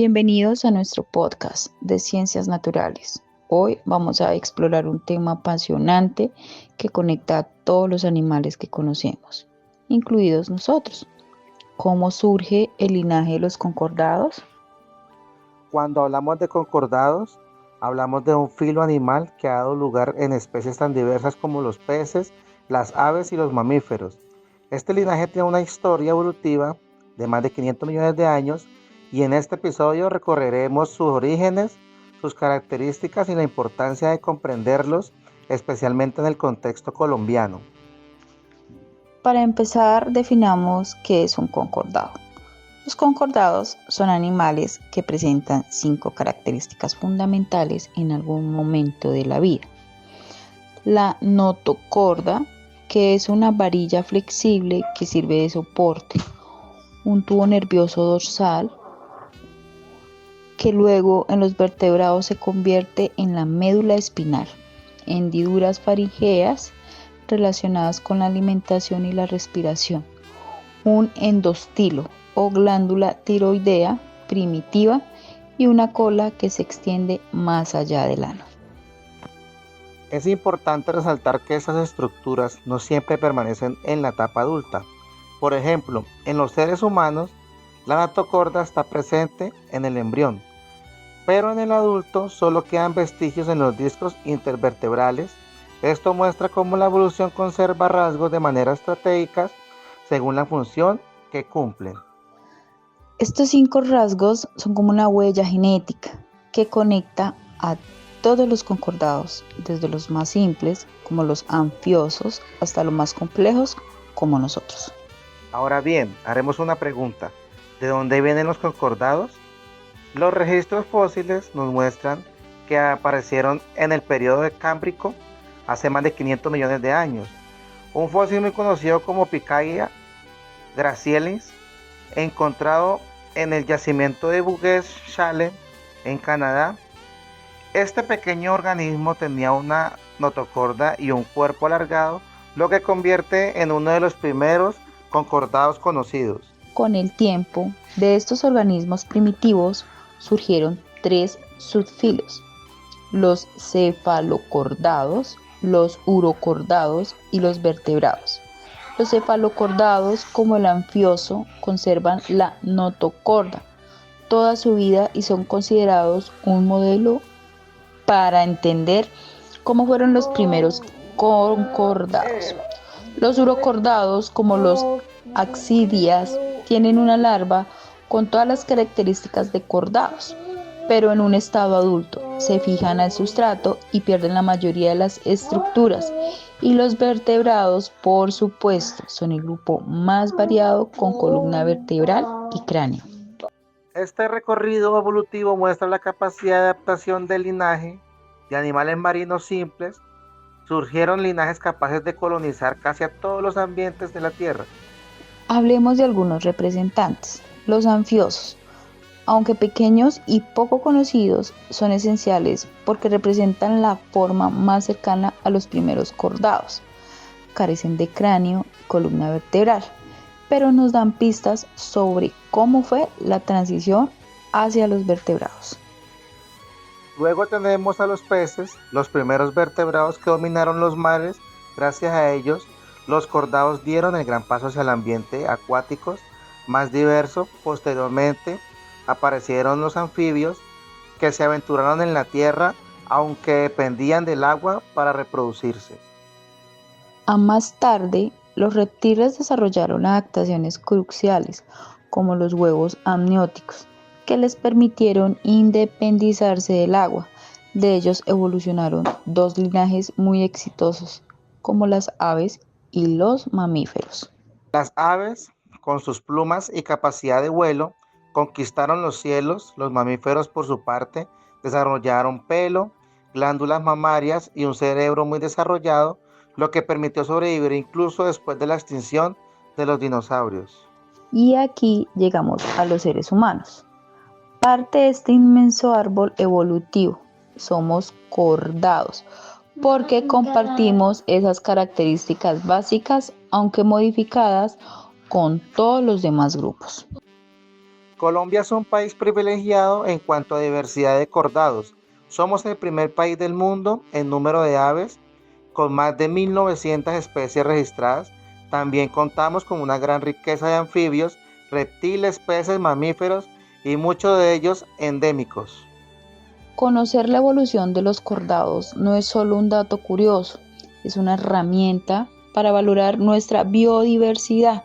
Bienvenidos a nuestro podcast de Ciencias Naturales. Hoy vamos a explorar un tema apasionante que conecta a todos los animales que conocemos, incluidos nosotros. ¿Cómo surge el linaje de los concordados? Cuando hablamos de concordados, hablamos de un filo animal que ha dado lugar en especies tan diversas como los peces, las aves y los mamíferos. Este linaje tiene una historia evolutiva de más de 500 millones de años y en este episodio recorreremos sus orígenes, sus características y la importancia de comprenderlos, especialmente en el contexto colombiano. Para empezar, definamos qué es un concordado. Los concordados son animales que presentan 5 características fundamentales en algún momento de la vida. La notocorda, que es una varilla flexible que sirve de soporte, un tubo nervioso dorsal, que luego en los vertebrados se convierte en la médula espinal, hendiduras faringeas relacionadas con la alimentación y la respiración, un endostilo o glándula tiroidea primitiva y una cola que se extiende más allá del ano. Es importante resaltar que estas estructuras no siempre permanecen en la etapa adulta. Por ejemplo, en los seres humanos, la notocorda está presente en el embrión, pero en el adulto solo quedan vestigios en los discos intervertebrales. Esto muestra cómo la evolución conserva rasgos de manera estratégica según la función que cumplen. Estos 5 rasgos son como una huella genética que conecta a todos los concordados, desde los más simples, como los anfiosos, hasta los más complejos, como nosotros. Ahora bien, haremos una pregunta. ¿De dónde vienen los concordados? Los registros fósiles nos muestran que aparecieron en el periodo Cámbrico hace más de 500 millones de años. Un fósil muy conocido como Picaya gracielis, encontrado en el yacimiento de Bugge-Chalet en Canadá. Este pequeño organismo tenía una notocorda y un cuerpo alargado, lo que convierte en uno de los primeros concordados conocidos. Con el tiempo, de estos organismos primitivos surgieron 3 subfilos: los cefalocordados, los urocordados y los vertebrados. Los cefalocordados, como el anfioso, conservan la notocorda toda su vida y son considerados un modelo para entender cómo fueron los primeros concordados. Los urocordados, como los axidias, tienen una larva con todas las características de cordados, pero en un estado adulto. Se fijan al sustrato y pierden la mayoría de las estructuras. Y los vertebrados, por supuesto, son el grupo más variado con columna vertebral y cráneo. Este recorrido evolutivo muestra la capacidad de adaptación del linaje de animales marinos simples. Surgieron linajes capaces de colonizar casi a todos los ambientes de la Tierra. Hablemos de algunos representantes. Los anfiosos, aunque pequeños y poco conocidos, son esenciales porque representan la forma más cercana a los primeros cordados. Carecen de cráneo y columna vertebral, pero nos dan pistas sobre cómo fue la transición hacia los vertebrados. Luego tenemos a los peces, los primeros vertebrados que dominaron los mares. Gracias a ellos, los cordados dieron el gran paso hacia el ambiente acuático más diverso. Posteriormente, aparecieron los anfibios que se aventuraron en la tierra, aunque dependían del agua para reproducirse. A más tarde, los reptiles desarrollaron adaptaciones cruciales, como los huevos amnióticos, que les permitieron independizarse del agua. De ellos evolucionaron 2 linajes muy exitosos, como las aves y los mamíferos. Las aves, con sus plumas y capacidad de vuelo, conquistaron los cielos. Los mamíferos, por su parte, desarrollaron pelo, glándulas mamarias y un cerebro muy desarrollado, lo que permitió sobrevivir incluso después de la extinción de los dinosaurios. Y aquí llegamos a los seres humanos. Parte de este inmenso árbol evolutivo. Somos cordados, porque compartimos esas características básicas, aunque modificadas, con todos los demás grupos. Colombia es un país privilegiado en cuanto a diversidad de cordados. Somos el primer país del mundo en número de aves, con más de 1.900 especies registradas. También contamos con una gran riqueza de anfibios, reptiles, peces, mamíferos y muchos de ellos endémicos. Conocer la evolución de los cordados no es solo un dato curioso, es una herramienta para valorar nuestra biodiversidad.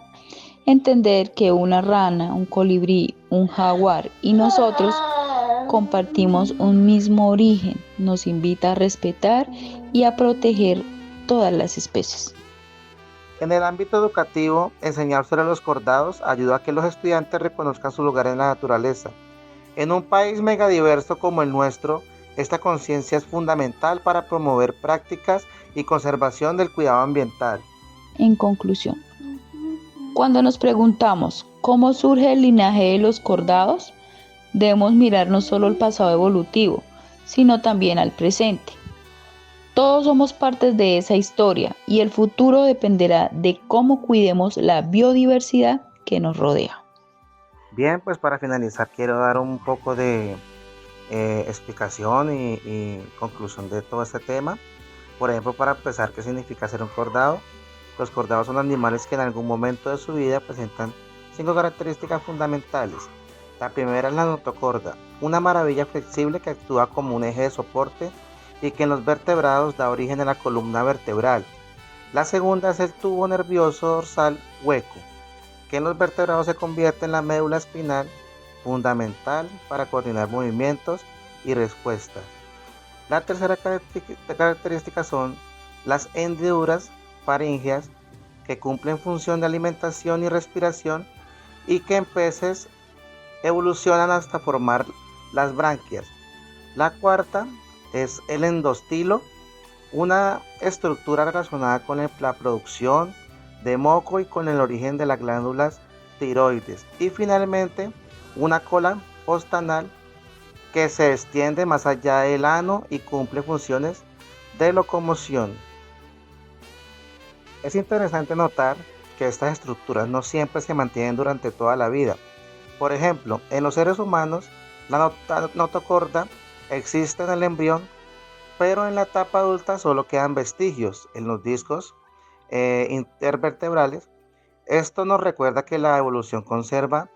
Entender que una rana, un colibrí, un jaguar y nosotros compartimos un mismo origen nos invita a respetar y a proteger todas las especies. En el ámbito educativo, enseñar sobre los cordados ayuda a que los estudiantes reconozcan su lugar en la naturaleza. En un país megadiverso como el nuestro, esta conciencia es fundamental para promover prácticas y conservación del cuidado ambiental. En conclusión, cuando nos preguntamos cómo surge el linaje de los cordados, debemos mirar no solo el pasado evolutivo, sino también al presente. Todos somos partes de esa historia y el futuro dependerá de cómo cuidemos la biodiversidad que nos rodea. Bien, pues para finalizar quiero dar un poco de explicación y conclusión de todo este tema. Por ejemplo, para empezar, ¿qué significa ser un cordado? Los cordados son animales que en algún momento de su vida presentan 5 características fundamentales. La primera es la notocorda, una maravilla flexible que actúa como un eje de soporte y que en los vertebrados da origen a la columna vertebral. La segunda es el tubo nervioso dorsal hueco, que en los vertebrados se convierte en la médula espinal, fundamental para coordinar movimientos y respuestas. La tercera característica son las hendiduras faríngeas, que cumplen función de alimentación y respiración y que en peces evolucionan hasta formar las branquias. La cuarta es el endostilo, una estructura relacionada con la producción de moco y con el origen de las glándulas tiroides. Y finalmente, una cola postanal que se extiende más allá del ano y cumple funciones de locomoción. Es interesante notar que estas estructuras no siempre se mantienen durante toda la vida. Por ejemplo, en los seres humanos, la notocorda existe en el embrión, pero en la etapa adulta solo quedan vestigios en los discos intervertebrales. Esto nos recuerda que la evolución conserva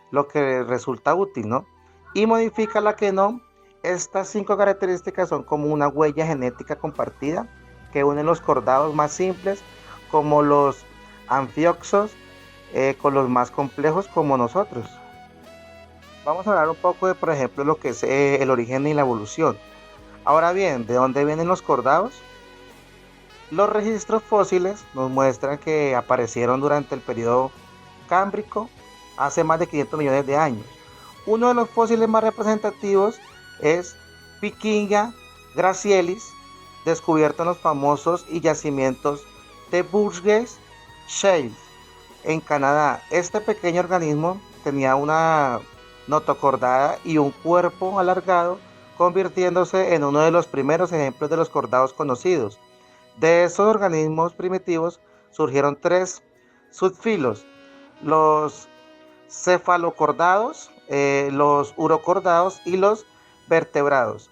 lo que resulta útil, ¿no? Y modifica la que no. Estas 5 características son como una huella genética compartida que une los cordados más simples, como los anfioxos, con los más complejos como nosotros. Vamos a hablar un poco de, por ejemplo, lo que es el origen y la evolución. Ahora bien, ¿de dónde vienen los cordados? Los registros fósiles nos muestran que aparecieron durante el periodo cámbrico hace más de 500 millones de años. Uno de los fósiles más representativos es Vikinga gracielis, descubierto en los famosos yacimientos de Burgess Shale en Canadá. Este pequeño organismo tenía una notocordada y un cuerpo alargado, convirtiéndose en uno de los primeros ejemplos de los cordados conocidos. De esos organismos primitivos surgieron 3 subfilos: los cefalocordados, los urocordados y los vertebrados.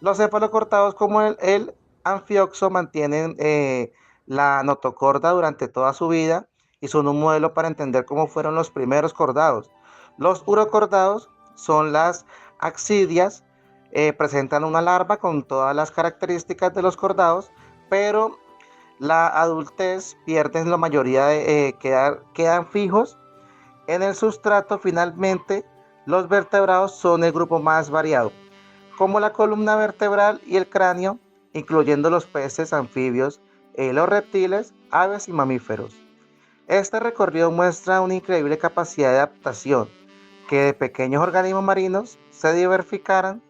Los cefalocordados, como el anfioxo, mantienen la notocorda durante toda su vida y son un modelo para entender cómo fueron los primeros cordados. Los urocordados son las axidias, presentan una larva con todas las características de los cordados, pero la adultez pierden la mayoría quedan fijos en el sustrato. Finalmente, los vertebrados son el grupo más variado, como la columna vertebral y el cráneo, incluyendo los peces, anfibios, los reptiles, aves y mamíferos. Este recorrido muestra una increíble capacidad de adaptación, que de pequeños organismos marinos se diversificaran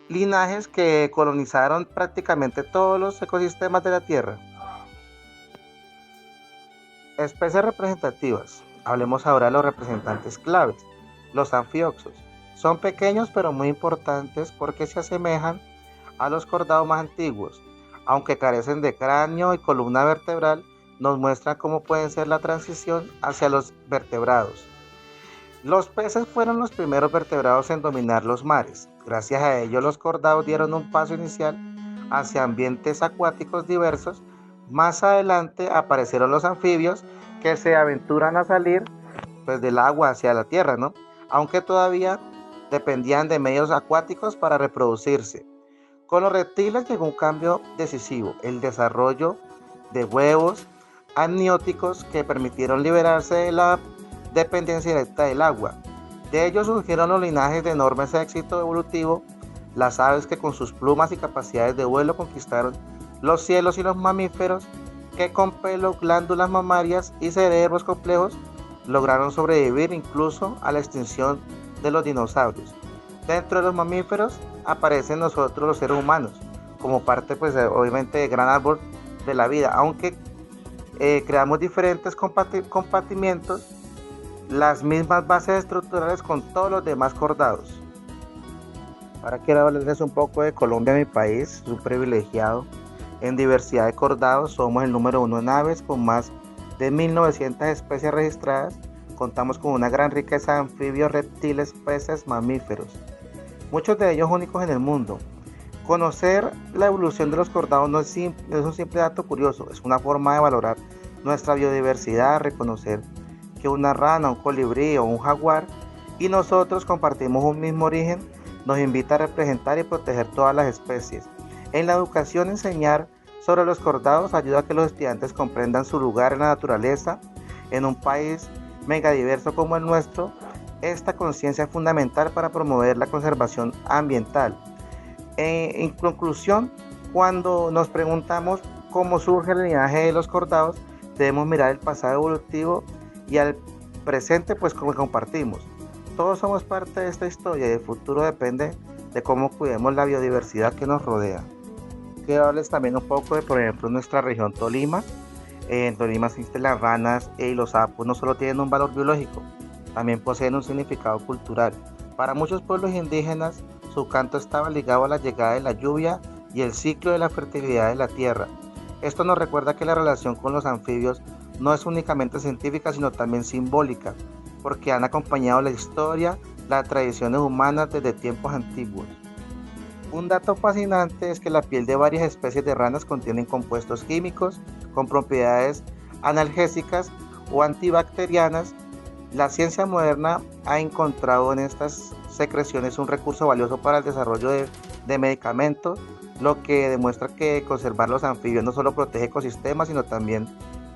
linajes que colonizaron prácticamente todos los ecosistemas de la Tierra. Especies representativas. Hablemos ahora de los representantes claves, los anfioxos. Son pequeños pero muy importantes porque se asemejan a los cordados más antiguos. Aunque carecen de cráneo y columna vertebral, nos muestran cómo puede ser la transición hacia los vertebrados. Los peces fueron los primeros vertebrados en dominar los mares. Gracias a ello, los cordados dieron un paso inicial hacia ambientes acuáticos diversos. Más adelante aparecieron los anfibios que se aventuran a salir pues, del agua hacia la tierra, ¿no? Aunque todavía dependían de medios acuáticos para reproducirse. Con los reptiles llegó un cambio decisivo, el desarrollo de huevos amnióticos que permitieron liberarse de la dependencia directa del agua. De ellos surgieron los linajes de enormes éxito evolutivo, las aves que con sus plumas y capacidades de vuelo conquistaron los cielos, y los mamíferos que con pelo, glándulas mamarias y cerebros complejos lograron sobrevivir incluso a la extinción de los dinosaurios. Dentro de los mamíferos aparecen nosotros los seres humanos como parte pues obviamente del gran árbol de la vida, aunque creamos diferentes compartimientos, las mismas bases estructurales con todos los demás cordados. Ahora quiero hablarles un poco de Colombia, mi país, un privilegiado en diversidad de cordados. Somos el número uno en aves con más de 1900 especies registradas. Contamos con una gran riqueza de anfibios, reptiles, peces, mamíferos, muchos de ellos únicos en el mundo. Conocer la evolución de los cordados no es un simple dato curioso, es una forma de valorar nuestra biodiversidad, reconocer que una rana, un colibrí o un jaguar y nosotros compartimos un mismo origen, nos invita a representar y proteger todas las especies. En la educación, enseñar sobre los cordados ayuda a que los estudiantes comprendan su lugar en la naturaleza. En un país megadiverso como el nuestro, esta conciencia es fundamental para promover la conservación ambiental. En conclusión, cuando nos preguntamos cómo surge el linaje de los cordados, debemos mirar el pasado evolutivo y al presente pues como compartimos. Todos somos parte de esta historia y el futuro depende de cómo cuidemos la biodiversidad que nos rodea. Quiero hablarles también un poco de, por ejemplo, nuestra región Tolima. En Tolima existen las ranas y los sapos no solo tienen un valor biológico, también poseen un significado cultural. Para muchos pueblos indígenas, su canto estaba ligado a la llegada de la lluvia y el ciclo de la fertilidad de la tierra. Esto nos recuerda que la relación con los anfibios no es únicamente científica, sino también simbólica, porque han acompañado la historia, las tradiciones humanas desde tiempos antiguos. Un dato fascinante es que la piel de varias especies de ranas contienen compuestos químicos con propiedades analgésicas o antibacterianas. La ciencia moderna ha encontrado en estas secreciones un recurso valioso para el desarrollo de medicamentos, lo que demuestra que conservar los anfibios no solo protege ecosistemas, sino también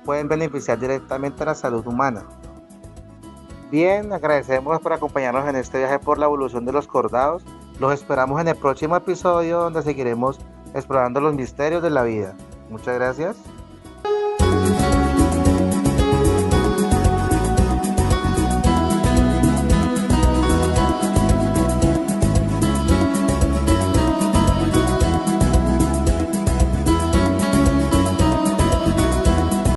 pueden beneficiar directamente a la salud humana. Bien, agradecemos por acompañarnos en este viaje por la evolución de los cordados. Los esperamos en el próximo episodio donde seguiremos explorando los misterios de la vida. Muchas gracias.